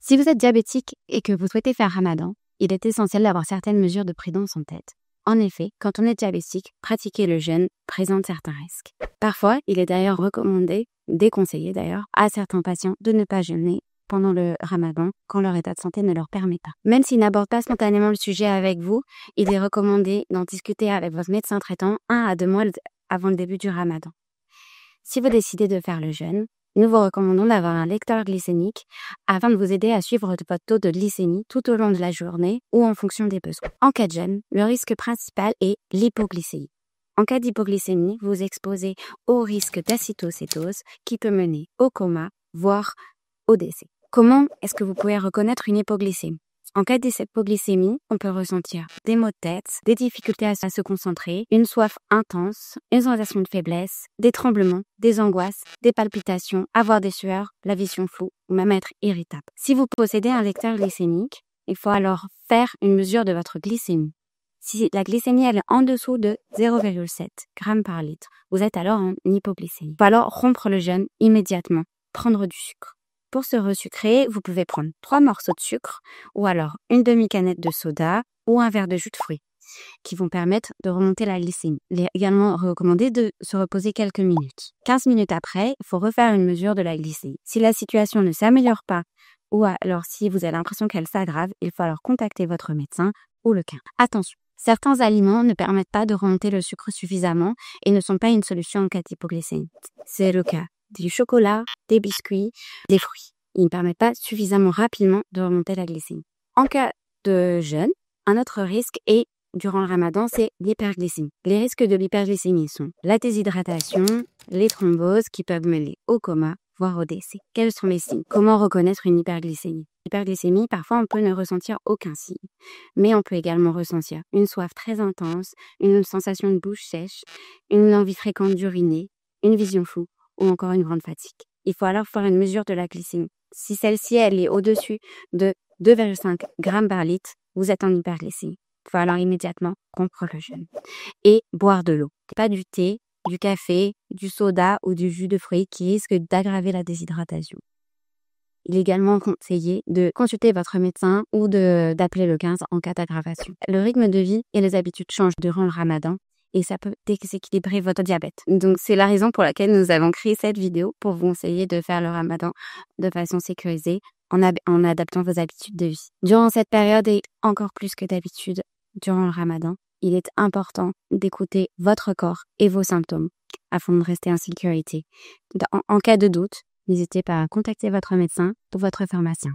Si vous êtes diabétique et que vous souhaitez faire Ramadan, il est essentiel d'avoir certaines mesures de prudence en tête. En effet, quand on est diabétique, pratiquer le jeûne présente certains risques. Parfois, il est d'ailleurs recommandé, déconseillé d'ailleurs, à certains patients de ne pas jeûner pendant le Ramadan quand leur état de santé ne leur permet pas. Même s'ils n'abordent pas spontanément le sujet avec vous, il est recommandé d'en discuter avec votre médecin traitant 1 à 2 mois avant le début du Ramadan. Si vous décidez de faire le jeûne, nous vous recommandons d'avoir un lecteur glycémique afin de vous aider à suivre votre taux de glycémie tout au long de la journée ou en fonction des besoins. En cas de jeûne, le risque principal est l'hypoglycémie. En cas d'hypoglycémie, vous vous exposez au risque d'acétocétose qui peut mener au coma, voire au décès. Comment est-ce que vous pouvez reconnaître une hypoglycémie ? En cas d'hypoglycémie, on peut ressentir des maux de tête, des difficultés à se concentrer, une soif intense, une sensation de faiblesse, des tremblements, des angoisses, des palpitations, avoir des sueurs, la vision floue ou même être irritable. Si vous possédez un lecteur glycémique, il faut alors faire une mesure de votre glycémie. Si la glycémie elle est en dessous de 0,7 g par litre, vous êtes alors en hypoglycémie. Il faut alors rompre le jeûne immédiatement, prendre du sucre. Pour se resucrer, vous pouvez prendre 3 morceaux de sucre ou alors une demi-canette de soda ou un verre de jus de fruits qui vont permettre de remonter la glycémie. Il est également recommandé de se reposer quelques minutes. 15 minutes après, il faut refaire une mesure de la glycémie. Si la situation ne s'améliore pas ou alors si vous avez l'impression qu'elle s'aggrave, il faut alors contacter votre médecin ou le CAN. Attention, certains aliments ne permettent pas de remonter le sucre suffisamment et ne sont pas une solution en cas d'hypoglycémie. C'est le cas du chocolat, des biscuits, des fruits. Ils ne permettent pas suffisamment rapidement de remonter la glycémie. En cas de jeûne, un autre risque est, durant le Ramadan, c'est l'hyperglycémie. Les risques de l'hyperglycémie sont la déshydratation, les thromboses qui peuvent mener au coma, voire au décès. Quels sont les signes ? Comment reconnaître une hyperglycémie ? L'hyperglycémie, parfois on peut ne ressentir aucun signe, mais on peut également ressentir une soif très intense, une sensation de bouche sèche, une envie fréquente d'uriner, une vision floue, ou encore une grande fatigue. Il faut alors faire une mesure de la glycémie. Si celle-ci elle est au-dessus de 2,5 g par litre, vous êtes en hyperglycémie. Il faut alors immédiatement rompre le jeûne et boire de l'eau. Pas du thé, du café, du soda ou du jus de fruits qui risquent d'aggraver la déshydratation. Il est également conseillé de consulter votre médecin ou d'appeler le 15 en cas d'aggravation. Le rythme de vie et les habitudes changent durant le Ramadan. Et ça peut déséquilibrer votre diabète. Donc, c'est la raison pour laquelle nous avons créé cette vidéo pour vous conseiller de faire le Ramadan de façon sécurisée en adaptant vos habitudes de vie. Durant cette période et encore plus que d'habitude, durant le Ramadan, il est important d'écouter votre corps et vos symptômes afin de rester en sécurité. En cas de doute, n'hésitez pas à contacter votre médecin ou votre pharmacien.